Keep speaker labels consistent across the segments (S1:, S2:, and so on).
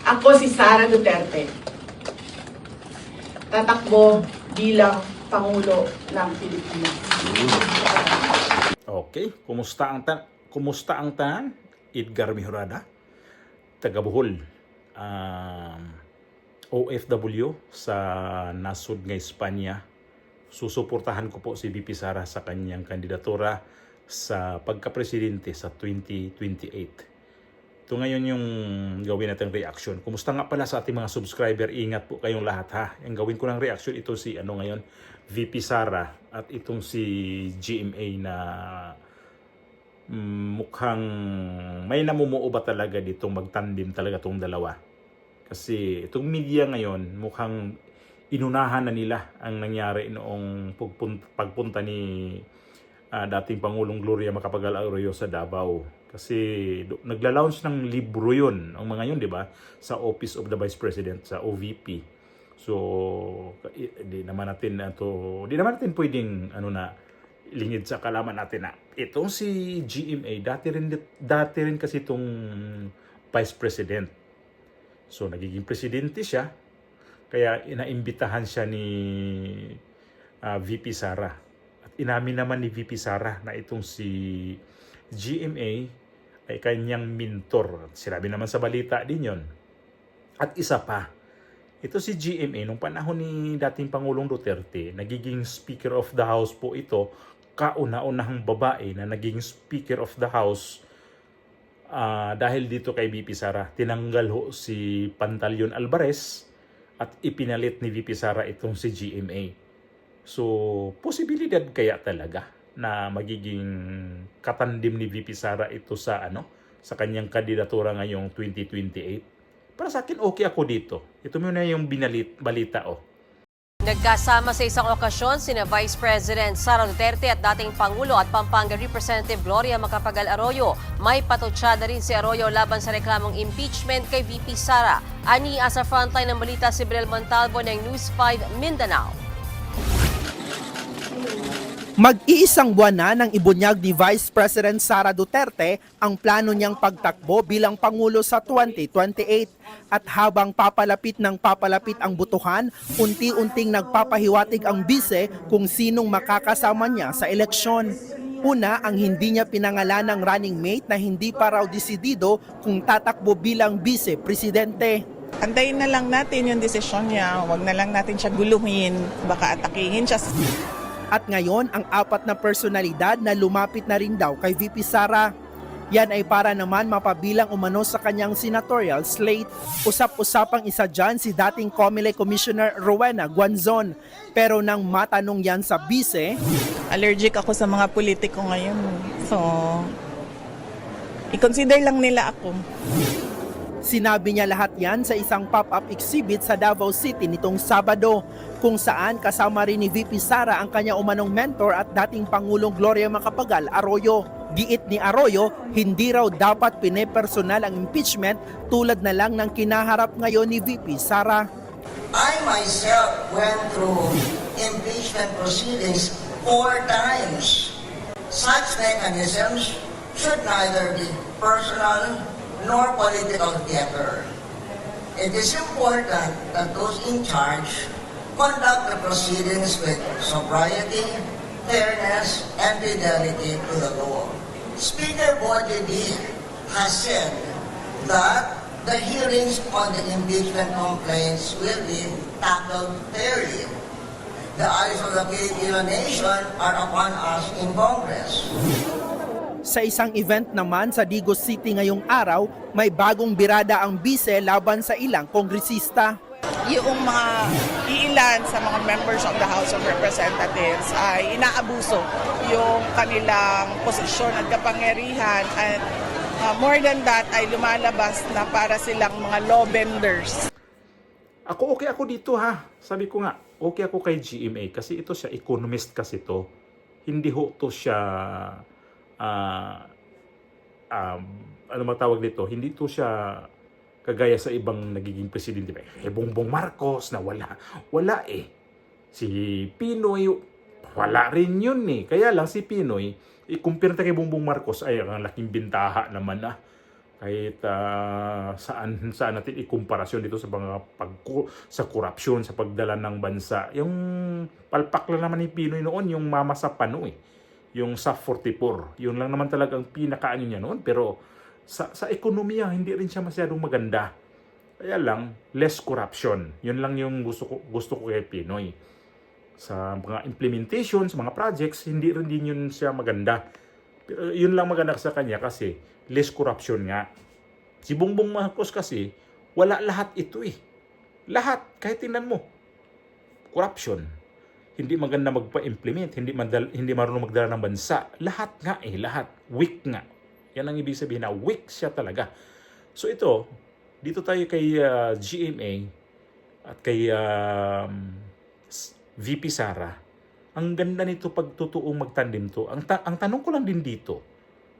S1: Ako si Sara Duterte. Tatakbo bilang Pangulo ng Pilipinas.
S2: Okay, kumusta ang tanan? Edgar Mejorada, taga Bohol. OFW sa nasod nga Espanya. Susuportahan ko po si VP Sara sa kanyang kandidatura sa pagka-presidente sa 2028. Ito ngayon yung gawin natin reaction. Kumusta nga pala sa ating mga subscriber? Ingat po kayong lahat ha. Ang gawin ko ng reaction, ito si ngayon, VP Sara at itong si GMA na mukhang may namumuo ba talaga ditong magtandim talaga tong dalawa. Kasi itong media ngayon mukhang inunahan na nila ang nangyari noong pagpunta ni dating Pangulong Gloria Macapagal-Arroyo sa Davao. Kasi nagla-launch ng libro yun, ang mga yun, di ba? Sa Office of the Vice President, sa OVP. So, di naman natin pwedeng lingid sa kalaman natin na itong si GMA, dati rin kasi itong Vice President. So, nagiging presidente siya, kaya inaimbitahan siya ni VP Sara. At inamin naman ni VP Sara na itong si GMA ay kanyang mentor. Sinabi naman sa balita din yon. At isa pa, ito si GMA, nung panahon ni dating Pangulong Duterte, nagiging Speaker of the House po ito, kauna-unahang babae na naging Speaker of the House dahil dito kay VP Sara. Tinanggal ho si Pantaleon Alvarez at ipinalit ni VP Sara itong si GMA. So, posibilidad kaya talaga na magiging katandim ni VP Sara ito sa sa kanyang kandidatura ngayong 2028. Para sa akin okay ako dito. Ito muna yung balita
S3: Nagkasama sa isang okasyon sina Vice President Sara Duterte at dating Pangulo at Pampanga Representative Gloria Macapagal-Arroyo. May patutsada rin si Arroyo laban sa reklamong impeachment kay VP Sara. Ani sa frontline ng balita si Brel Montalvo ng News 5 Mindanao.
S4: Mag-iisang buwan na nang ibunyag ni Vice President Sara Duterte ang plano niyang pagtakbo bilang Pangulo sa 2028. At habang papalapit ang butuhan, unti-unting nagpapahiwatig ang bise kung sinong makakasama niya sa eleksyon. Una, ang hindi niya pinangalan ng running mate na hindi pa raw desidido kung tatakbo bilang vice-presidente.
S5: Antayin na lang natin yung desisyon niya, huwag na lang natin siya guluhin, baka atakihin siya.
S4: At ngayon, ang apat na personalidad na lumapit na rin daw kay VP Sara. Yan ay para naman mapabilang umano sa kanyang senatorial slate. Usap-usapang isa dyan si dating COMELEC Commissioner Rowena Guanzon. Pero nang matanong yan sa bise,
S5: Allergic ako sa mga politiko ngayon. So, i-consider lang nila ako.
S4: sinabi niya lahat yan sa isang pop-up exhibit sa Davao City nitong Sabado, kung saan kasama rin ni VP Sara ang kanya umanong mentor at dating Pangulong Gloria Macapagal-Arroyo. Giit ni Arroyo, hindi raw dapat pinepersonal ang impeachment tulad na lang ng kinaharap ngayon ni VP Sara.
S6: I myself went through impeachment proceedings 4 times. Such mechanisms should neither be personal nor political theater. It is important that those in charge conduct the proceedings with sobriety, fairness, and fidelity to the law. Speaker Bojedi has said that the hearings on the impeachment complaints will be tackled fairly. The eyes of the Filipino nation are upon us in Congress.
S4: Sa isang event naman sa Digos City ngayong araw, may bagong birada ang bise laban sa ilang kongresista.
S5: Yung mga iilan sa mga members of the House of Representatives ay inaabuso yung kanilang posisyon at kapangyarihan at more than that ay lumalabas na para silang mga law benders.
S2: Okay ako dito ha. Sabi ko nga, okay ako kay GMA kasi ito siya, economist kasi to. Hindi ho to siya, ano matawag dito, hindi to siya kagaya sa ibang nagiging presidente. Bongbong Marcos na wala eh. Si Pinoy, wala rin yun eh. Kaya lang si Pinoy, i-compare natin kay Bongbong Marcos, ay ang laking bintaha naman ah. kahit saan natin ikumparason dito sa mga sa korupsyon, sa pagdala ng bansa. Yung palpak lang naman ni Pinoy noon, yung Mama sa Pano yung SAF 44. Yun lang naman talagang pinakaano niya noon. Pero sa ekonomiya, hindi rin siya masyadong maganda. Kaya lang, less corruption. Yun lang yung gusto ko kay Pinoy. Sa mga implementation, sa mga projects, hindi rin din yun siya maganda. Pero yun lang maganda sa kanya kasi less corruption nga. Si Bongbong Marcos kasi, wala lahat ito Lahat, kahit tingnan mo, corruption. Hindi maganda magpa-implement, hindi marunong magdala ng bansa. Lahat nga lahat. Weak nga. Yan ang ibig sabihin na weak siya talaga. So ito, dito tayo kay GMA at kay VP Sara. Ang ganda nito pag totoong magtandem to. Ang tanong ko lang din dito,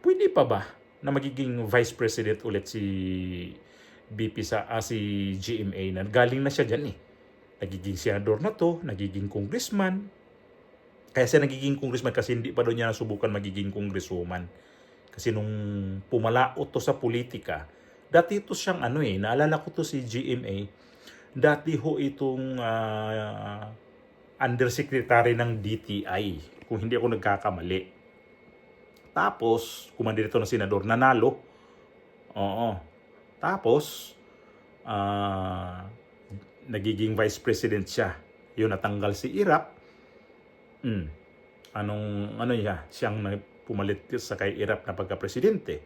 S2: pwede pa ba na magiging Vice President ulit si si GMA na galing na siya dyan Nagiging senador na to, nagiging congressman. Kaya siya nagiging congressman kasi hindi pa daw niya nasubukan magiging congresswoman. Kasi nung pumalaot to sa politika, dati ito siyang naalala ko to si GMA, dati ho itong undersecretary ng DTI, kung hindi ako nagkakamali. Tapos, kumandidato na senador, nanalo. Oo. Tapos, nagiging vice president siya. Yun, natanggal si Irap. Siyang pumalit sa kay Irap na pagka-presidente.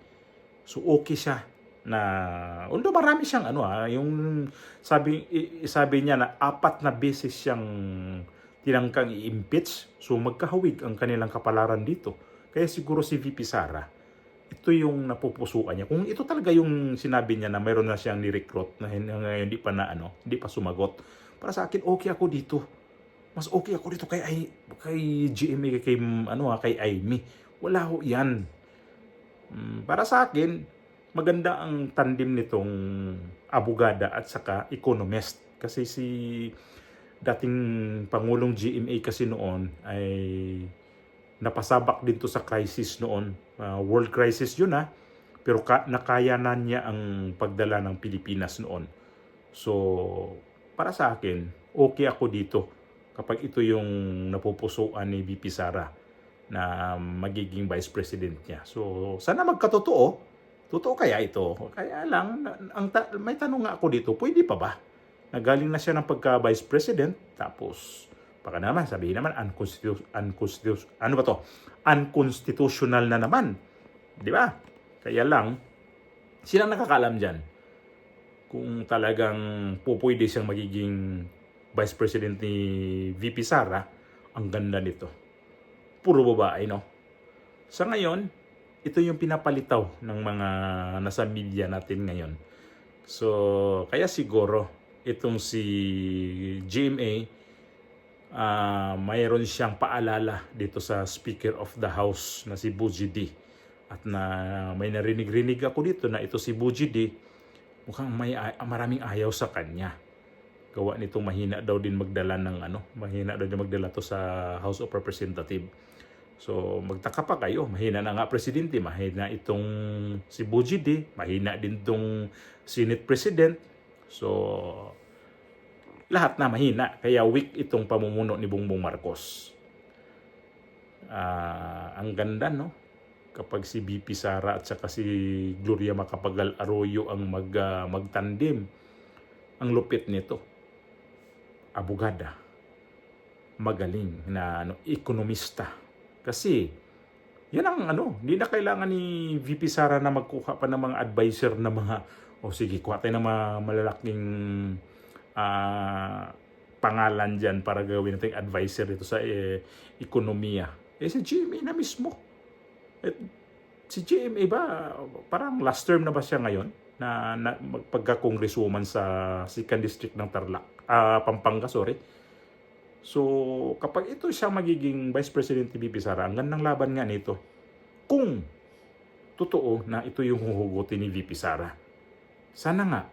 S2: So, okay siya na, although marami siyang yung sabi niya na 4 na beses siyang tinangkang i-impeach. So, magkahawig ang kanilang kapalaran dito. Kaya siguro si VP Sara, ito yung napupusuan niya. Kung ito talaga yung sinabi niya na mayroon na siyang ni-recruit na ngayon hindi pa sumagot. Para sa akin, okay ako dito. Mas okay ako dito kay GMA, kay Amy. Wala ho yan. Para sa akin, maganda ang tandem nitong abogada at saka economist. Kasi si dating Pangulong GMA kasi noon ay napasabak din to sa crisis noon. World crisis yun pero nakayanan niya ang pagdala ng Pilipinas noon. So, para sa akin, okay ako dito kapag ito yung napupusuan ni VP Sara na magiging vice president niya. So, sana magkatotoo. Totoo kaya ito? Kaya lang, may tanong nga ako dito, pwede pa ba? Nagaling na siya ng pagka-vice president, tapos baka naman, sabihin naman, unconstitutional na naman. Di ba? Kaya lang, sila nakakaalam dyan kung talagang pupwede siyang magiging vice president ni VP Sara. Ang ganda nito. Puro babae, no? Sa ngayon, ito yung pinapalitaw ng mga nasa media natin ngayon. So, kaya siguro, itong si GMA, mayroon siyang paalala dito sa Speaker of the House na si Buji D. At may narinig-rinig ako dito na ito si Buji D, mukhang maraming ayaw sa kanya. Gawa nitong mahina daw din magdala to sa House of Representatives. So, magtaka pa kayo, mahina na nga presidente, mahina itong si Buji D, mahina din itong Senate President. So, lahat na mahina. Kaya weak itong pamumuno ni Bongbong Marcos. Ang ganda, no? Kapag si VP Sara at saka si Gloria Macapagal Arroyo ang magtandem. Ang lupit nito. Abogada. Magaling na ekonomista. Kasi, yan ang hindi na kailangan ni VP Sara na magkuha pa ng mga advisor na mga, sige, kuha tayo ng mga malalaking pangalan dyan para gawin natin advisor dito sa ekonomiya. Si GMA na mismo. Si GMA ba, parang last term na ba siya ngayon na pagka-congresswoman sa 2nd District ng Pampanga, sorry. So, kapag ito siya magiging Vice President ni VP Sara, ang gandang laban nga nito. Kung totoo na ito yung huhugutin ni VP Sara. Sana nga,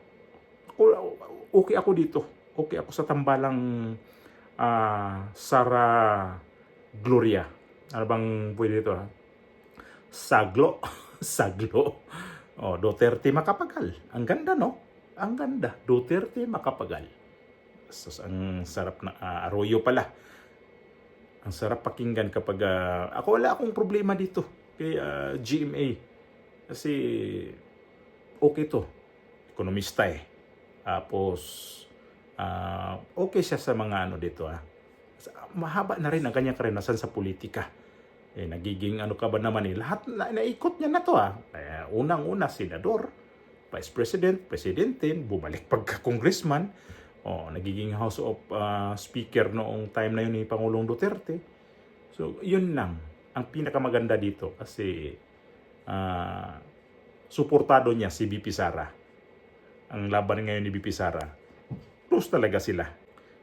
S2: okay ako dito. Okay ako sa tambalang Sara Gloria. Ano bang pwede dito? Saglo. Oh, Duterte makapagal. Ang ganda, no? Ang ganda. Duterte makapagal. So, ang sarap na Arroyo pala. Ang sarap pakinggan kapag ako wala akong problema dito kay GMA. Kasi okay to. Ekonomista eh. Tapos okay siya sa mga ano dito mahaba na rin ang kanyang karanasan sa politika. Nagiging ano ka ba naman lahat naikot niya na to unang-una senador, vice president, presidente, bumalik pagka-congressman, nagiging House of Speaker noong time na yun ni Pangulong Duterte. So, yun lang ang pinakamaganda dito kasi suportado niya si VP Sara. Ang laban ngayon ni VP Sara, close talaga sila.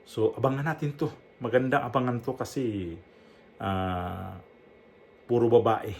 S2: So, abangan natin to. Magandang abangan to kasi puro babae.